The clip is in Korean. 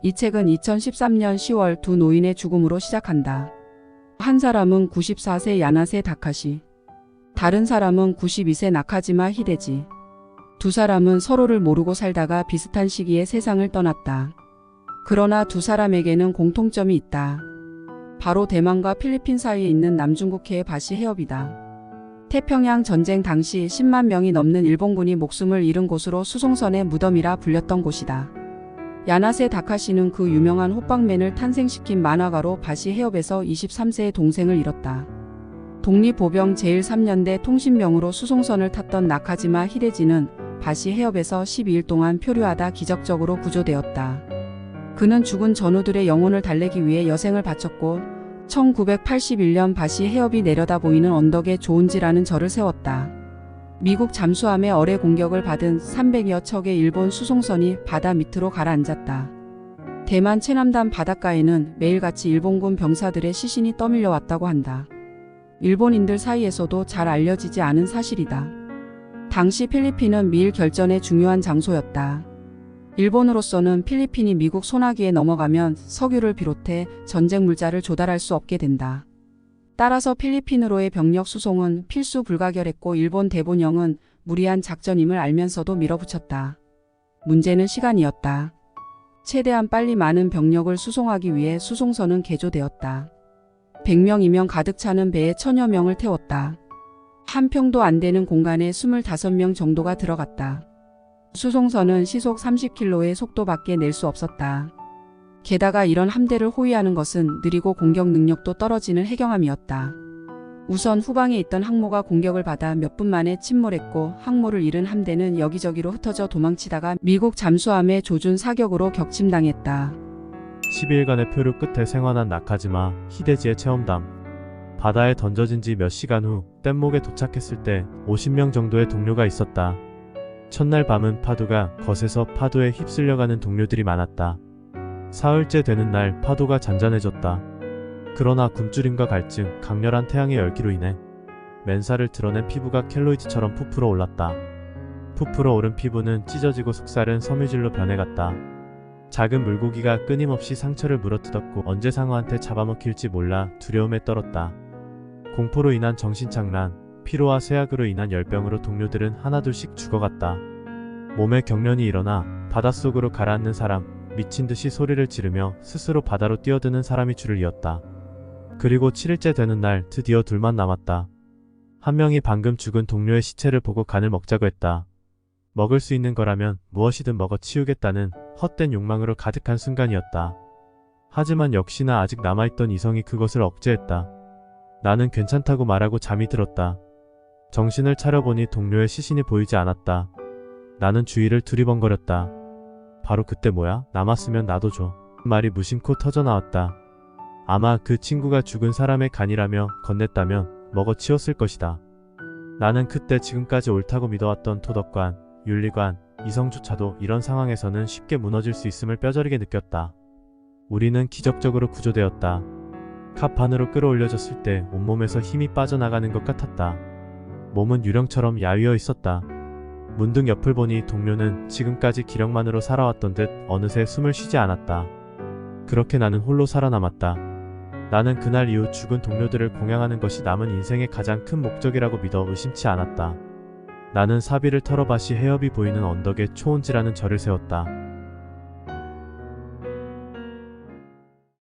이 책은 2013년 10월 두 노인의 죽음으로 시작한다. 한 사람은 94세 야나세 다카시, 다른 사람은 92세 나카지마 히데지. 두 사람은 서로를 모르고 살다가 비슷한 시기에 세상을 떠났다. 그러나 두 사람에게는 공통점이 있다. 바로 대만과 필리핀 사이에 있는 남중국해의 바시 해협이다. 태평양 전쟁 당시 10만 명이 넘는 일본군이 목숨을 잃은 곳으로 수송선의 무덤이라 불렸던 곳이다. 야나세 다카시는 그 유명한 호빵맨을 탄생시킨 만화가로 바시 해협에서 23세의 동생을 잃었다. 독립보병 제1-3년대 통신명으로 수송선을 탔던 나카지마 히데지는 바시 해협에서 12일 동안 표류하다 기적적으로 구조되었다. 그는 죽은 전우들의 영혼을 달래기 위해 여생을 바쳤고 1981년 바시 해협이 내려다 보이는 언덕에 조은지라는 절을 세웠다. 미국 잠수함의 어뢰 공격을 받은 300여 척의 일본 수송선이 바다 밑으로 가라앉았다. 대만 최남단 바닷가에는 매일같이 일본군 병사들의 시신이 떠밀려 왔다고 한다. 일본인들 사이에서도 잘 알려지지 않은 사실이다. 당시 필리핀은 미일 결전의 중요한 장소였다. 일본으로서는 필리핀이 미국 손아귀에 넘어가면 석유를 비롯해 전쟁 물자를 조달할 수 없게 된다. 따라서 필리핀으로의 병력 수송은 필수 불가결했고 일본 대본영은 무리한 작전임을 알면서도 밀어붙였다. 문제는 시간이었다. 최대한 빨리 많은 병력을 수송하기 위해 수송선은 개조되었다. 100명이면 가득 차는 배에 1000여 명을 태웠다. 한 평도 안 되는 공간에 25명 정도가 들어갔다. 수송선은 시속 30km의 속도밖에 낼 수 없었다. 게다가 이런 함대를 호위하는 것은 느리고 공격 능력도 떨어지는 해경함이었다. 우선 후방에 있던 항모가 공격을 받아 몇 분 만에 침몰했고 항모를 잃은 함대는 여기저기로 흩어져 도망치다가 미국 잠수함의 조준 사격으로 격침당했다. 12일간의 표류 끝에 생환한 나카지마 히데지의 체험담. 바다에 던져진 지 몇 시간 후 뗏목에 도착했을 때 50명 정도의 동료가 있었다. 첫날 밤은 파도가 거세서 파도에 휩쓸려가는 동료들이 많았다. 사흘째 되는 날 파도가 잔잔해졌다. 그러나 굶주림과 갈증, 강렬한 태양의 열기로 인해 맨살을 드러낸 피부가 켈로이드처럼 부풀어 올랐다. 부풀어 오른 피부는 찢어지고 속살은 섬유질로 변해갔다. 작은 물고기가 끊임없이 상처를 물어뜯었고 언제 상어한테 잡아먹힐지 몰라 두려움에 떨었다. 공포로 인한 정신착란, 피로와 쇠약으로 인한 열병으로 동료들은 하나둘씩 죽어갔다. 몸에 경련이 일어나 바닷속으로 가라앉는 사람, 미친듯이 소리를 지르며 스스로 바다로 뛰어드는 사람이 줄을 이었다. 그리고 7일째 되는 날 드디어 둘만 남았다. 한 명이 방금 죽은 동료의 시체를 보고 간을 먹자고 했다. 먹을 수 있는 거라면 무엇이든 먹어 치우겠다는 헛된 욕망으로 가득한 순간이었다. 하지만 역시나 아직 남아있던 이성이 그것을 억제했다. 나는 괜찮다고 말하고 잠이 들었다. 정신을 차려보니 동료의 시신이 보이지 않았다. 나는 주위를 두리번거렸다. 바로 그때 뭐야? 남았으면 나도 줘. 말이 무심코 터져나왔다. 아마 그 친구가 죽은 사람의 간이라며 건넸다면 먹어치웠을 것이다. 나는 그때 지금까지 옳다고 믿어왔던 도덕관, 윤리관, 이성조차도 이런 상황에서는 쉽게 무너질 수 있음을 뼈저리게 느꼈다. 우리는 기적적으로 구조되었다. 캅 안으로 끌어올려졌을 때 온몸에서 힘이 빠져나가는 것 같았다. 몸은 유령처럼 야위어 있었다. 문득 옆을 보니 동료는 지금까지 기력만으로 살아왔던 듯 어느새 숨을 쉬지 않았다. 그렇게 나는 홀로 살아남았다. 나는 그날 이후 죽은 동료들을 공양하는 것이 남은 인생의 가장 큰 목적이라고 믿어 의심치 않았다. 나는 사비를 털어 바시 해협이 보이는 언덕에 초온지라는 절을 세웠다.